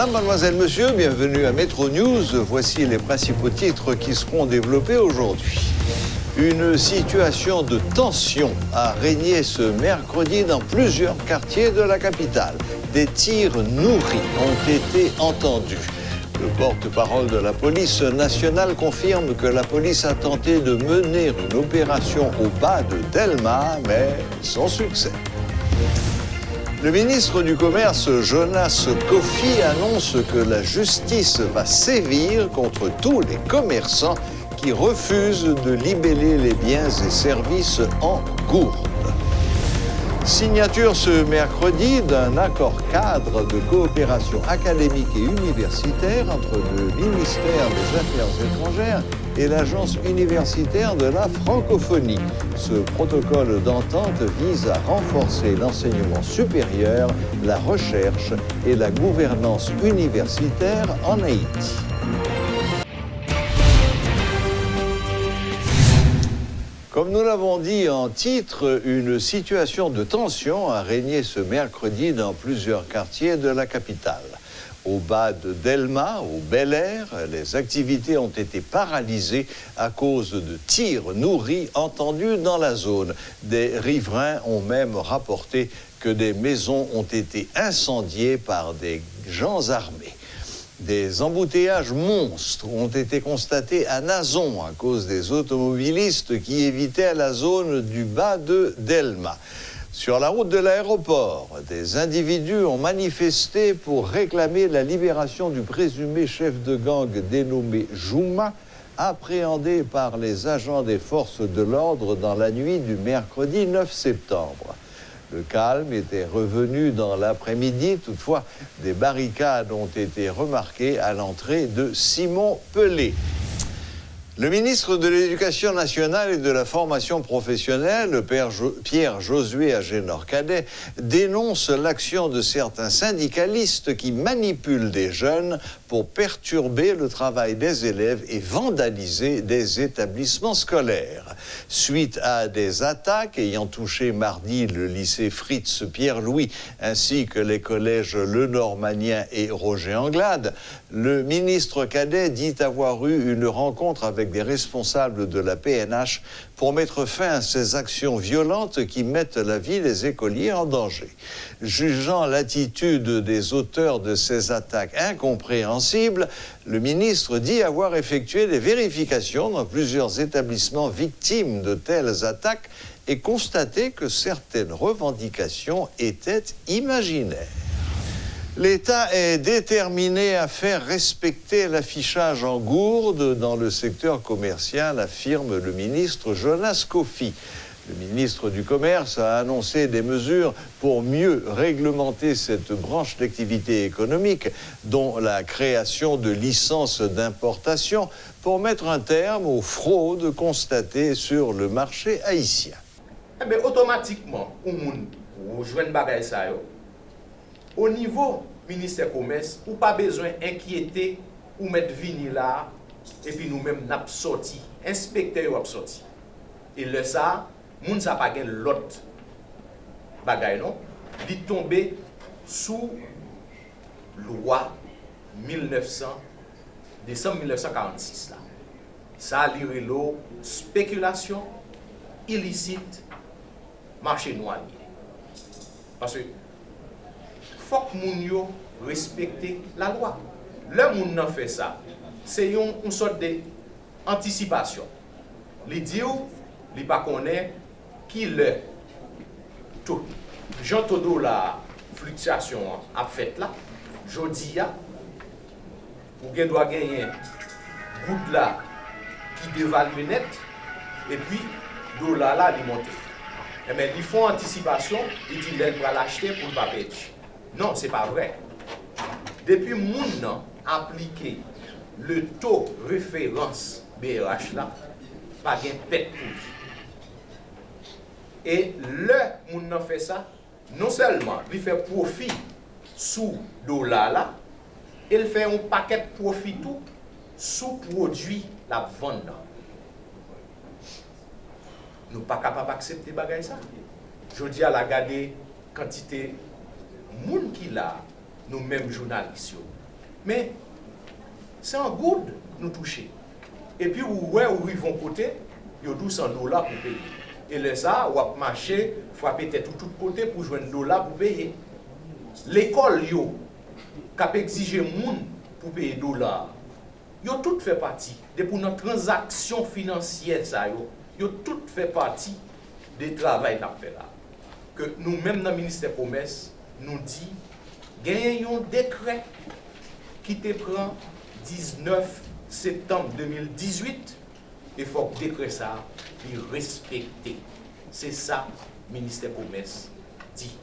Madame, mademoiselle, monsieur, bienvenue à Metro News. Voici les principaux titres qui seront développés aujourd'hui. Une situation de tension a régné ce mercredi dans plusieurs quartiers de la capitale. Des tirs nourris ont été entendus. Le porte-parole de la police nationale confirme que la police a tenté de mener une opération au bas de Delma, mais sans succès. Le ministre du Commerce, Jonas Kofi, annonce que la justice va sévir contre tous les commerçants qui refusent de libeller les biens et services en gourde. Signature ce mercredi d'un accord cadre de coopération académique et universitaire entre le ministère des Affaires étrangères et l'Agence universitaire de la francophonie. Ce protocole d'entente vise à renforcer l'enseignement supérieur, la recherche et la gouvernance universitaire en Haïti. Comme nous l'avons dit en titre, une situation de tension a régné ce mercredi dans plusieurs quartiers de la capitale. Au bas de Delma, au Bel Air, les activités ont été paralysées à cause de tirs nourris entendus dans la zone. Des riverains ont même rapporté que des maisons ont été incendiées par des gens armés. Des embouteillages monstres ont été constatés à Nazon à cause des automobilistes qui évitaient la zone du bas de Delma. Sur la route de l'aéroport, des individus ont manifesté pour réclamer la libération du présumé chef de gang dénommé Jouma, appréhendé par les agents des forces de l'ordre dans la nuit du mercredi 9 septembre. Le calme était revenu dans l'après-midi. Toutefois, des barricades ont été remarquées à l'entrée de Simon Pelé. Le ministre de l'Éducation nationale et de la formation professionnelle, le père Pierre-Josué Agénor-Cadet, dénonce l'action de certains syndicalistes qui manipulent des jeunes pour perturber le travail des élèves et vandaliser des établissements scolaires. Suite à des attaques ayant touché mardi le lycée Fritz Pierre-Louis ainsi que les collèges Lenormandien et Roger Anglade, le ministre Cadet dit avoir eu une rencontre avec des responsables de la PNH pour mettre fin à ces actions violentes qui mettent la vie des écoliers en danger. Jugeant l'attitude des auteurs de ces attaques incompréhensibles, le ministre dit avoir effectué des vérifications dans plusieurs établissements victimes de telles attaques et constaté que certaines revendications étaient imaginaires. L'État est déterminé à faire respecter l'affichage en gourde dans le secteur commercial, affirme le ministre Jonas Kofi. Le ministre du Commerce a annoncé des mesures pour mieux réglementer cette branche d'activité économique, dont la création de licences d'importation pour mettre un terme aux fraudes constatées sur le marché haïtien. Mais automatiquement, on joue une bagaille ça. Au niveau ministère du Commerce, ou pas besoin d'inquiéter ou mettre vini là, et puis nous-mêmes n'a sorti, inspecteur a sorti. Et le ça, moun sa pas gen l'autre bagay non, li tombé sous loi 1900 décembre 1946 là. Ça li relo spéculation illicite marché noir. Parce que faut que moun yo respecter la loi. Le moun nan fait ça, c'est une sorte d'anticipation. Li di ou, li pa connaît qui le tout. Jean Todo la fluctuation a fait là, jodi a, ou gen doit gagner goutte là qui dévalue net, et puis dollar là li monte. Eh bien, ils font anticipation, ils disent qu'ils vont l'acheter pour ne pas perdre. Non, ce n'est pas vrai. Depuis que nous appliqué le taux référence BRH là, pas de pète pour. Et le monde fait ça, non seulement il fait profit sous dollar là, il fait un paquet de profit tout sous produit la vente. Nous ne sommes pas capables d'accepter ça. Je dis à la garder quantité de monde qui là, nous-mêmes journalistes, Mais c'est un good nous toucher. Et puis, où ils vont côté, ils ont $200 pour payer. Et là, ça, on va marcher, frapper tête tout côté pour jouer $1 pour payer. L'école, yo, qui exige moun pour payer $, yo tout fait partie. Depuis notre transaction financière, ça, yo tout fait partie des travail qu'on a fait là. Que nous-mêmes, dans le ministère Commerce, nous dit, gagnons un décret qui te prend 19 septembre 2018, il faut que le décret ça il respecté. C'est ça le ministère Commerce dit.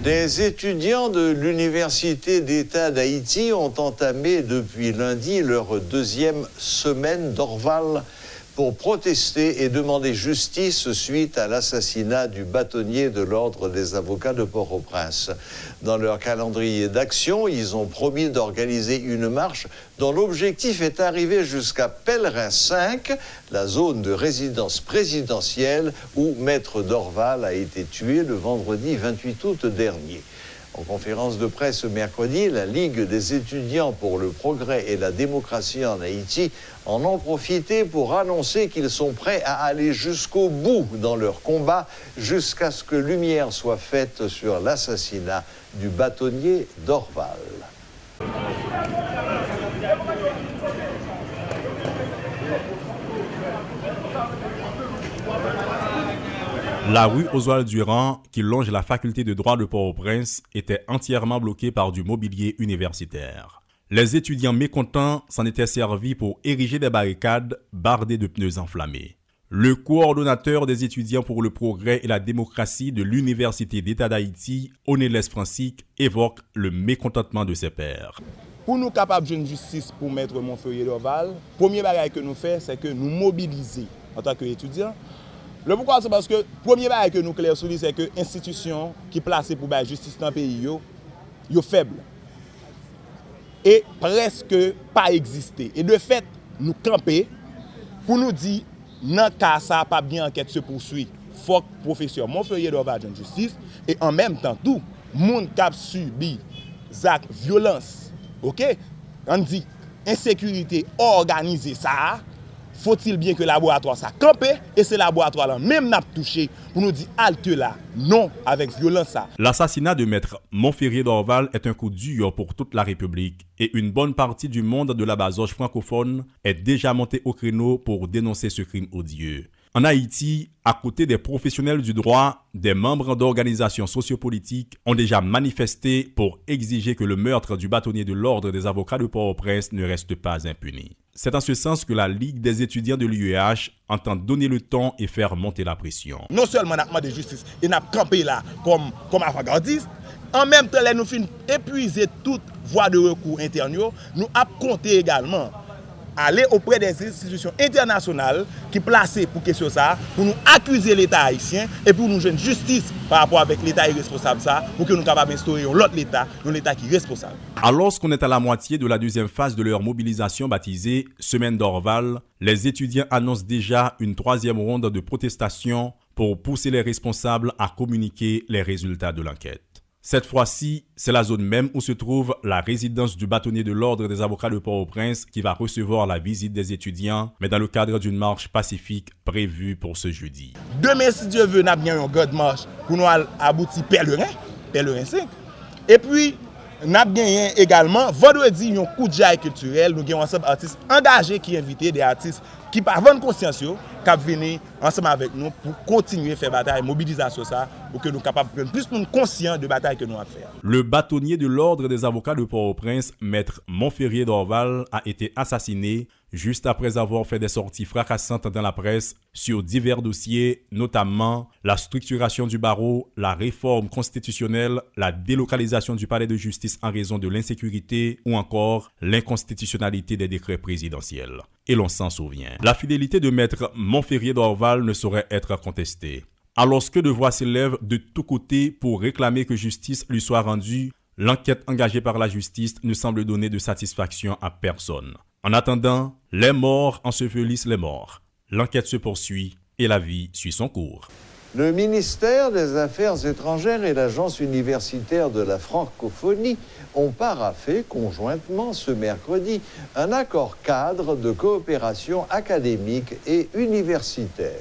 Des étudiants de l'Université d'État d'Haïti ont entamé depuis lundi leur deuxième semaine d'Orval pour protester et demander justice suite à l'assassinat du bâtonnier de l'Ordre des avocats de Port-au-Prince. Dans leur calendrier d'action, ils ont promis d'organiser une marche dont l'objectif est d'arriver jusqu'à Pèlerin 5, la zone de résidence présidentielle où Maître Dorval a été tué le vendredi 28 août dernier. En conférence de presse mercredi, la Ligue des étudiants pour le progrès et la démocratie en Haïti en ont profité pour annoncer qu'ils sont prêts à aller jusqu'au bout dans leur combat jusqu'à ce que lumière soit faite sur l'assassinat du bâtonnier Dorval. La rue Oswald-Durand, qui longe la faculté de droit de Port-au-Prince, était entièrement bloquée par du mobilier universitaire. Les étudiants mécontents s'en étaient servis pour ériger des barricades bardées de pneus enflammés. Le coordonnateur des étudiants pour le progrès et la démocratie de l'Université d'État d'Haïti, Onélès Francique, évoque le mécontentement de ses pairs. Pour nous capables de justice pour Maître Montferrier Dorval, le premier bagage que nous faisons, c'est que nous mobiliser en tant qu'étudiants. Le pourquoi, c'est parce que le premier bagage que nous clair sur lui, c'est que l'institution qui est placée pour la justice dans le pays, est faible. Et presque pas exister. Et de fait, nous camper pour nous dire, dans le cas ça pas bien enquête se poursuit. Faut que le professeur Montferrier Dorval de justice et en même temps tout monde qui a subi actes violence, OK? On dit insécurité organisée ça. Faut-il bien que le laboratoire ça campe et ce laboratoire là même n'a touché pour nous dire halte là non avec violence ça. L'assassinat de Maître Montferrier Dorval est un coup dur pour toute la République et une bonne partie du monde de la basoche francophone est déjà montée au créneau pour dénoncer ce crime odieux. En Haïti, à côté des professionnels du droit, des membres d'organisations sociopolitiques ont déjà manifesté pour exiger que le meurtre du bâtonnier de l'Ordre des avocats de Port-au-Prince ne reste pas impuni. C'est en ce sens que la Ligue des étudiants de l'UEH entend donner le ton et faire monter la pression. Non seulement nous avons demandé justice et nous avons campé là comme avant-gardiste, en même temps, nous avons épuisé toute voie de recours interne, nous avons compté également aller auprès des institutions internationales qui placées pour question ça, pour nous accuser l'État haïtien et pour nous joindre justice par rapport avec l'État irresponsable ça, pour que nous capables d'instaurer l'autre l'État, l'État qui est responsable. Alors qu'on est à la moitié de la deuxième phase de leur mobilisation baptisée Semaine d'Orval, les étudiants annoncent déjà une troisième ronde de protestation pour pousser les responsables à communiquer les résultats de l'enquête. Cette fois-ci, c'est la zone même où se trouve la résidence du bâtonnier de l'Ordre des avocats de Port-au-Prince qui va recevoir la visite des étudiants, mais dans le cadre d'une marche pacifique prévue pour ce jeudi. Demain, si Dieu veut, nous avons bien une grande marche pour nous aboutir Pèlerin 5. Et puis, nous avons bien également, vendredi, un coup de jaille culturel. Nous avons ensemble artistes engagés qui invitent des artistes qui par bonne conscience, qui viennent ensemble avec nous pour continuer à faire bataille, mobilisation ça, pour que nous soyons capables de prendre plus pour nous conscients de la bataille que nous avons faire. Le bâtonnier de l'Ordre des avocats de Port-au-Prince, Maître Montferrier Dorval, a été assassiné juste après avoir fait des sorties fracassantes dans la presse sur divers dossiers, notamment la structuration du barreau, la réforme constitutionnelle, la délocalisation du palais de justice en raison de l'insécurité ou encore l'inconstitutionnalité des décrets présidentiels. Et l'on s'en souvient. La fidélité de Maître Montferrier Dorval ne saurait être contestée. Alors que de voix s'élèvent de tous côtés pour réclamer que justice lui soit rendue, l'enquête engagée par la justice ne semble donner de satisfaction à personne. En attendant, les morts ensevelissent les morts. L'enquête se poursuit et la vie suit son cours. Le ministère des Affaires étrangères et l'Agence universitaire de la francophonie ont paraphé conjointement ce mercredi un accord cadre de coopération académique et universitaire.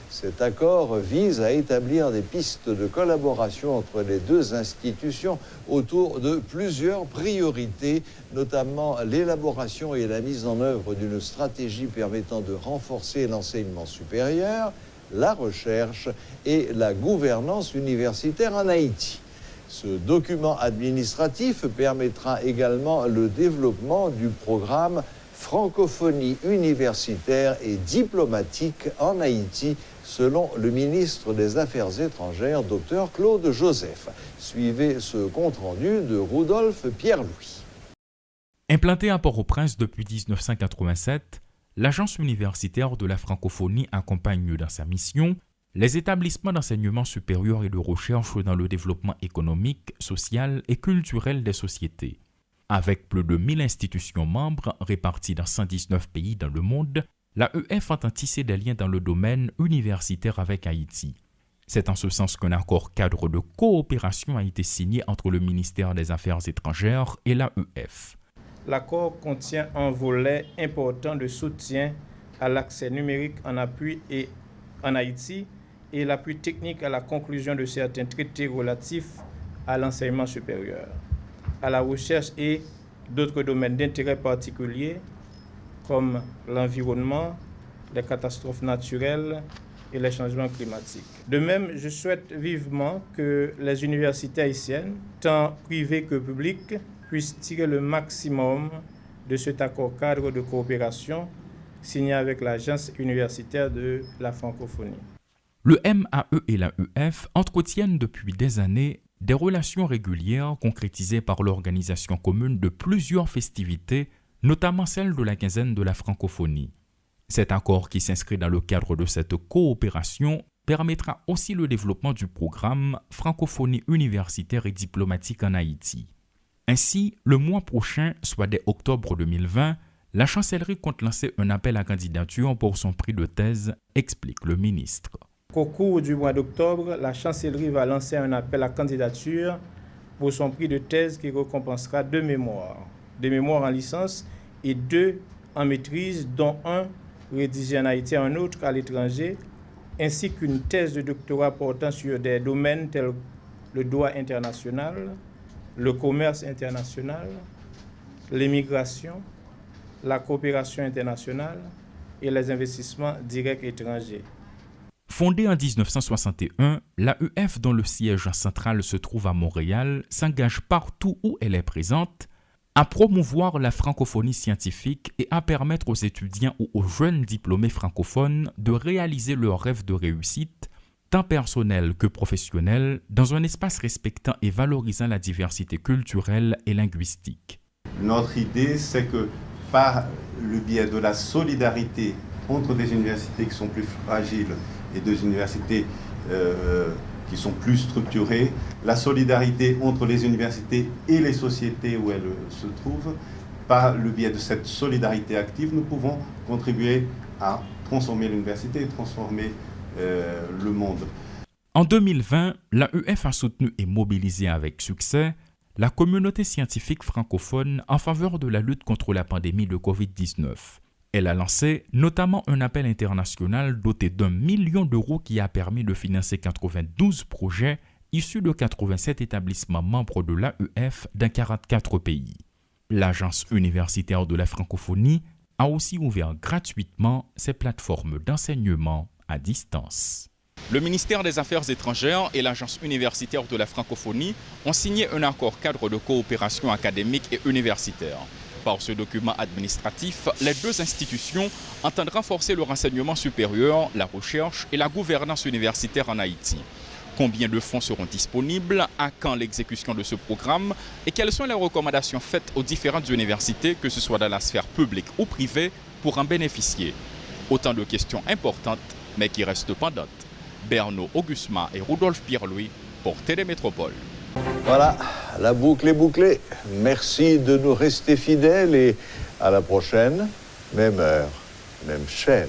Cet accord vise à établir des pistes de collaboration entre les deux institutions autour de plusieurs priorités, notamment l'élaboration et la mise en œuvre d'une stratégie permettant de renforcer l'enseignement supérieur, la recherche et la gouvernance universitaire en Haïti. Ce document administratif permettra également le développement du programme Francophonie universitaire et diplomatique en Haïti, selon le ministre des Affaires étrangères, Dr Claude Joseph. Suivez ce compte-rendu de Rudolph Pierre-Louis. Implantée à Port-au-Prince depuis 1987, l'Agence universitaire de la francophonie accompagne dans sa mission les établissements d'enseignement supérieur et de recherche dans le développement économique, social et culturel des sociétés. Avec plus de 1000 institutions membres réparties dans 119 pays dans le monde, l'AEF entend tisser des liens dans le domaine universitaire avec Haïti. C'est en ce sens qu'un accord cadre de coopération a été signé entre le ministère des Affaires étrangères et l'AEF. L'accord contient un volet important de soutien à l'accès numérique en appui et en Haïti et l'appui technique à la conclusion de certains traités relatifs à l'enseignement supérieur, à la recherche et d'autres domaines d'intérêt particulier comme l'environnement, les catastrophes naturelles et les changements climatiques. De même, je souhaite vivement que les universités haïtiennes, tant privées que publiques, puissent tirer le maximum de cet accord cadre de coopération signé avec l'Agence universitaire de la francophonie. Le MAE et l'AEF entretiennent depuis des années des relations régulières concrétisées par l'organisation commune de plusieurs festivités, notamment celle de la quinzaine de la francophonie. Cet accord qui s'inscrit dans le cadre de cette coopération permettra aussi le développement du programme Francophonie universitaire et diplomatique en Haïti. Ainsi, le mois prochain, soit dès octobre 2020, la chancellerie compte lancer un appel à candidature pour son prix de thèse, explique le ministre. Au cours du mois d'octobre, la chancellerie va lancer un appel à candidature pour son prix de thèse qui récompensera 2 mémoires. 2 mémoires en licence et 2 en maîtrise, dont un rédigé en Haïti et un autre à l'étranger, ainsi qu'une thèse de doctorat portant sur des domaines tels le droit international, le commerce international, l'immigration, la coopération internationale et les investissements directs étrangers. Fondée en 1961, l'AEF, dont le siège central se trouve à Montréal, s'engage partout où elle est présente à promouvoir la francophonie scientifique et à permettre aux étudiants ou aux jeunes diplômés francophones de réaliser leurs rêves de réussite, tant personnels que professionnels, dans un espace respectant et valorisant la diversité culturelle et linguistique. Notre idée, c'est que par le biais de la solidarité entre des universités qui sont plus fragiles et des universités qui sont plus structurées, la solidarité entre les universités et les sociétés où elles se trouvent, par le biais de cette solidarité active, nous pouvons contribuer à transformer l'université et transformer le monde. En 2020, l'AEF a soutenu et mobilisé avec succès la communauté scientifique francophone en faveur de la lutte contre la pandémie de Covid-19. Elle a lancé notamment un appel international doté d'1 million d'euros qui a permis de financer 92 projets issus de 87 établissements membres de l'AEF dans 44 pays. L'Agence universitaire de la francophonie a aussi ouvert gratuitement ses plateformes d'enseignement à distance. Le ministère des Affaires étrangères et l'Agence universitaire de la francophonie ont signé un accord cadre de coopération académique et universitaire. Par ce document administratif, les deux institutions entendent renforcer le renseignement supérieur, la recherche et la gouvernance universitaire en Haïti. Combien de fonds seront disponibles, à quand l'exécution de ce programme et quelles sont les recommandations faites aux différentes universités, que ce soit dans la sphère publique ou privée, pour en bénéficier? Autant de questions importantes, mais qui restent pendantes. Berno Augusma et Rudolph Pierre-Louis pour Télémétropole. Voilà, la boucle est bouclée. Merci de nous rester fidèles et à la prochaine, même heure, même chaîne.